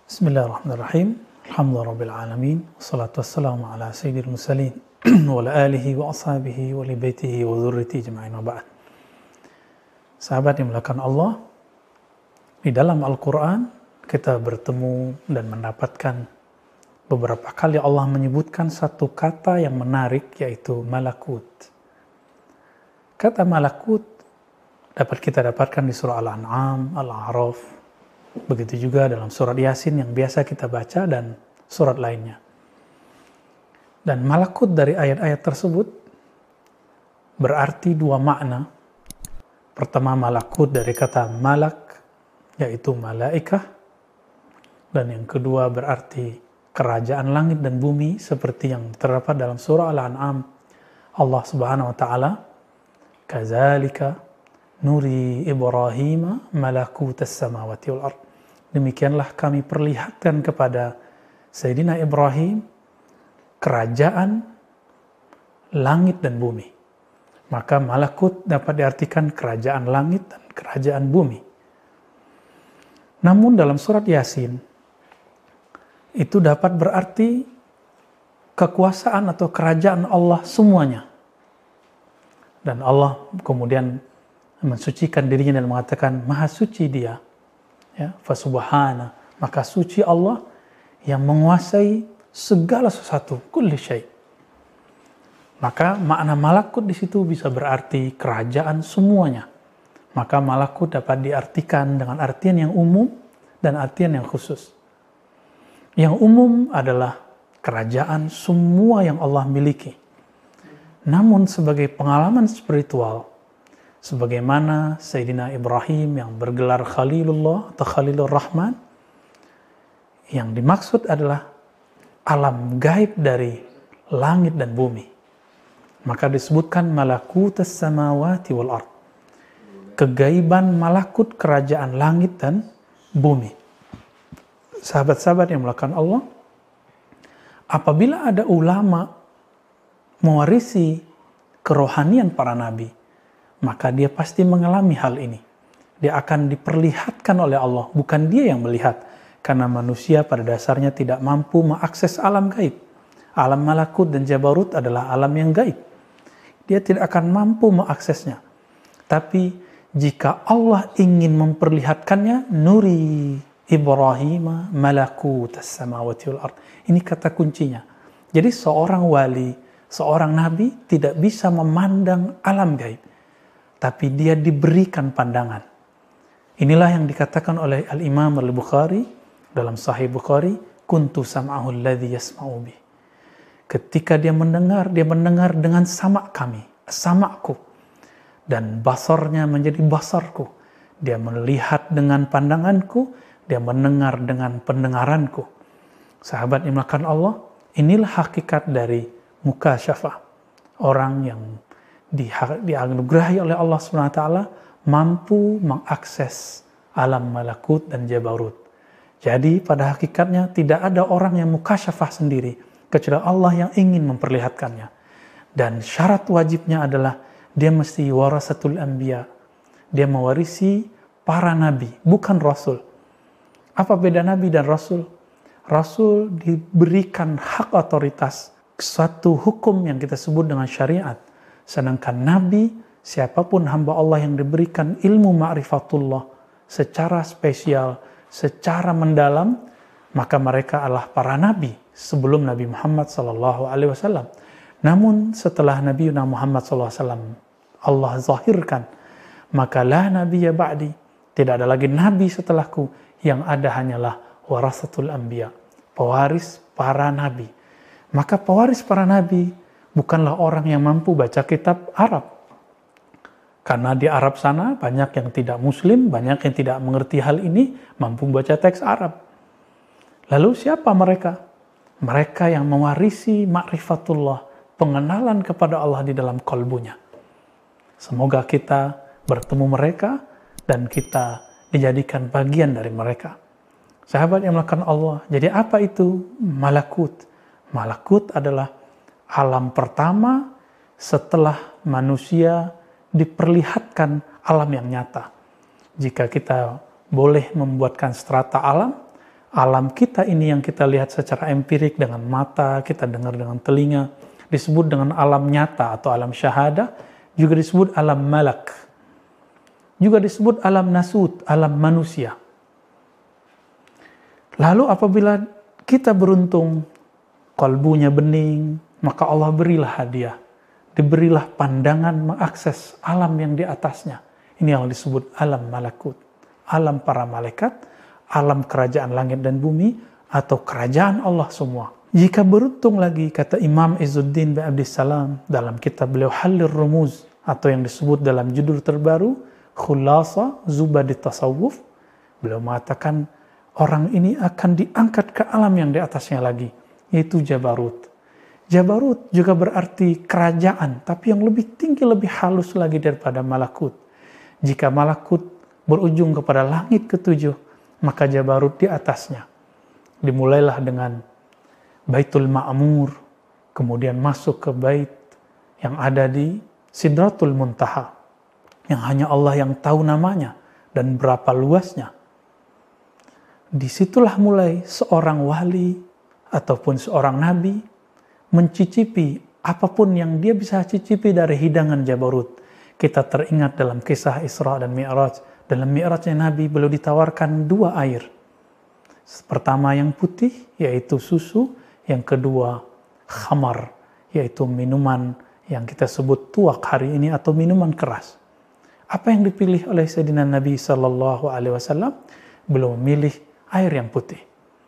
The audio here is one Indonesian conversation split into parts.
Bismillahirrahmanirrahim. Alhamdulillahirabbil alamin. Wassalatu wassalamu ala sayyidil mursalin wa ala alihi wa ashabihi wa li baitihi wa dzurriyyatihi ajma'in wa ba'd. Sahabat yang dimuliakan Allah, di dalam Al-Qur'an kita bertemu dan mendapatkan beberapa kali Allah menyebutkan satu kata yang menarik, yaitu malakut. Kata malakut dapat kita dapatkan di surah Al-An'am, Al-A'raf, begitu juga dalam surat Yasin yang biasa kita baca dan surat lainnya. Dan malakut dari ayat-ayat tersebut berarti dua makna. Pertama, malakut dari kata malak, yaitu malaikah. Dan yang kedua berarti kerajaan langit dan bumi, seperti yang terdapat dalam surah Al-An'am. Allah Subhanahu wa taala, kadzalika nuri Ibrahim malakutas samawati wal ard. Demikianlah kami perlihatkan kepada Sayyidina Ibrahim kerajaan langit dan bumi. Maka malakut dapat diartikan kerajaan langit dan kerajaan bumi. Namun dalam surat Yasin itu dapat berarti kekuasaan atau kerajaan Allah semuanya. Dan Allah kemudian mensucikan dirinya dan mengatakan maha suci dia, ya, fasubhana, maka suci Allah yang menguasai segala sesuatu, kulli syai'. Maka makna malakut di situ bisa berarti kerajaan semuanya. Maka malakut dapat diartikan dengan artian yang umum dan artian yang khusus. Yang umum adalah kerajaan semua yang Allah miliki. Namun sebagai pengalaman spiritual, sebagaimana Sayyidina Ibrahim yang bergelar Khalilullah atau Khalilur Rahman, yang dimaksud adalah alam gaib dari langit dan bumi. Maka disebutkan malakutas samawati wal ard, kegaiban malakut kerajaan langit dan bumi. Sahabat-sahabat yang melakukan Allah, apabila ada ulama mewarisi kerohanian para nabi, maka dia pasti mengalami hal ini. Dia akan diperlihatkan oleh Allah, bukan dia yang melihat. Karena manusia pada dasarnya tidak mampu mengakses alam gaib. Alam malakut dan jabarut adalah alam yang gaib. Dia tidak akan mampu mengaksesnya. Tapi jika Allah ingin memperlihatkannya, nuri Ibrahim malakutas samawati wal ard. Ini kata kuncinya. Jadi seorang wali, seorang nabi tidak bisa memandang alam gaib, tapi dia diberikan pandangan. Inilah yang dikatakan oleh Al-Imam Al-Bukhari dalam Sahih Bukhari, kuntu sam'ahu alladhi yasma'u bih. Ketika dia mendengar dengan samak kami, samakku, dan basarnya menjadi basarku. Dia melihat dengan pandanganku, dia mendengar dengan pendengaranku. Sahabat yang dimuliakan Allah, inilah hakikat dari mukasyafah. Orang yang dianugerahi oleh Allah SWT mampu mengakses alam malakut dan jabarut. Jadi pada hakikatnya tidak ada orang yang mukasyafah sendiri kecuali Allah yang ingin memperlihatkannya. Dan syarat wajibnya adalah dia mesti warasatul anbiya. Dia mewarisi para nabi, bukan rasul. Apa beda nabi dan rasul? Rasul diberikan hak otoritas suatu hukum yang kita sebut dengan syariat. Sedangkan nabi, siapapun hamba Allah yang diberikan ilmu ma'rifatullah secara spesial, secara mendalam, maka mereka adalah para nabi sebelum Nabi Muhammad SAW. Namun setelah Nabi Muhammad SAW Allah zahirkan, maka la nabiyya ba'di, tidak ada lagi nabi setelahku, yang ada hanyalah warasatul anbiya, pewaris para nabi. Maka pewaris para nabi bukanlah orang yang mampu baca kitab Arab. Karena di Arab sana banyak yang tidak muslim, banyak yang tidak mengerti hal ini, mampu baca teks Arab. Lalu siapa mereka? Mereka yang mewarisi ma'rifatullah, pengenalan kepada Allah di dalam kalbunya. Semoga kita bertemu mereka dan kita dijadikan bagian dari mereka. Sahabat yang melakukan Allah, jadi apa itu malakut? Malakut adalah alam pertama setelah manusia diperlihatkan alam yang nyata. Jika kita boleh membuatkan strata alam, Alam kita ini yang kita lihat secara empirik dengan mata, kita dengar dengan telinga, disebut dengan alam nyata atau alam syahada, juga disebut alam malak. Juga disebut alam nasut, alam manusia. Lalu apabila kita beruntung, kalbunya bening, maka Allah berilah hadiah. Diberilah pandangan mengakses alam yang di atasnya. Ini yang disebut alam malakut. Alam para malaikat, alam kerajaan langit dan bumi, atau kerajaan Allah semua. Jika beruntung lagi, kata Imam Izzuddin bin Abdissalam dalam kitab beliau Hallir Rumuz, atau yang disebut dalam judul terbaru, Khulasa Zubadi Tasawuf, beliau mengatakan orang ini akan diangkat ke alam yang di atasnya lagi, yaitu Jabarut. Jabarut juga berarti kerajaan, tapi yang lebih tinggi, lebih halus lagi daripada malakut. Jika malakut berujung kepada langit ketujuh, maka Jabarut di atasnya. Dimulailah dengan Baitul Ma'mur, kemudian masuk ke bait yang ada di Sidratul Muntaha, yang hanya Allah yang tahu namanya dan berapa luasnya. Disitulah mulai seorang wali ataupun seorang nabi mencicipi apapun yang dia bisa cicipi dari hidangan Jabarut. Kita teringat dalam kisah Isra dan Mi'raj. Dalam Mi'rajnya Nabi beliau ditawarkan 2 air. Pertama yang putih, yaitu susu. Yang kedua, khamar, yaitu minuman yang kita sebut tuak hari ini atau minuman keras. Apa yang dipilih oleh Sayyidina Nabi SAW? Beliau memilih air yang putih.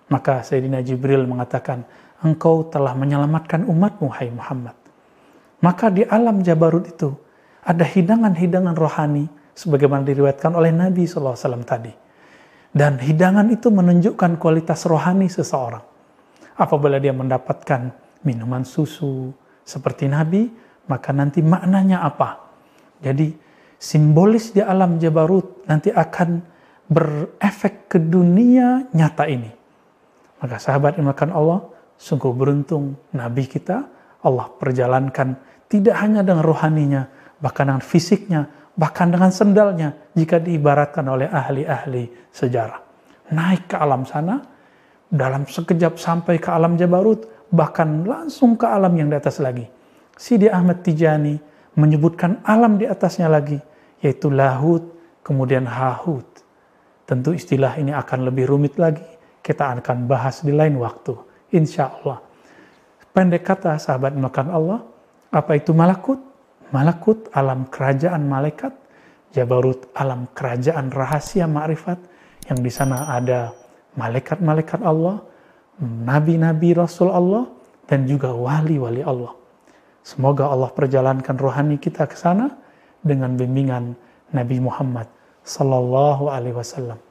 Maka Sayyidina Jibril mengatakan, engkau telah menyelamatkan umatmu, hai Muhammad. Maka di alam Jabarut itu, ada hidangan-hidangan rohani sebagaimana diriwayatkan oleh Nabi SAW tadi. Dan hidangan itu menunjukkan kualitas rohani seseorang. Apabila dia mendapatkan minuman susu seperti Nabi, maka nanti maknanya apa? Jadi simbolis di alam Jabarut nanti akan berefek ke dunia nyata ini. Maka sahabat yang dimuliakan Allah, sungguh beruntung Nabi kita, Allah perjalankan tidak hanya dengan rohaninya, bahkan dengan fisiknya, bahkan dengan sendalnya, jika diibaratkan oleh ahli-ahli sejarah. Naik ke alam sana, dalam sekejap sampai ke alam Jabarut, bahkan langsung ke alam yang di atas lagi. Sidi Ahmad Tijani menyebutkan alam di atasnya lagi, yaitu Lahut, kemudian Hahut. Tentu istilah ini akan lebih rumit lagi, kita akan bahas di lain waktu, insya Allah. Pendek kata, sahabat makan Allah, apa itu malakut? Malakut alam kerajaan malaikat, Jabarut alam kerajaan rahasia ma'rifat, yang di sana ada malaikat-malaikat Allah, nabi-nabi Rasul Allah, dan juga wali-wali Allah. Semoga Allah perjalankan rohani kita ke sana dengan bimbingan Nabi Muhammad sallallahu alaihi wasallam.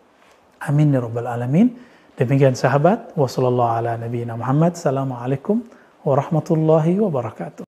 Amin ya rabbal alamin. Demikian sahabat, wa sallallahu ala nabiyina Muhammad. Assalamualaikum warahmatullahi wabarakatuh.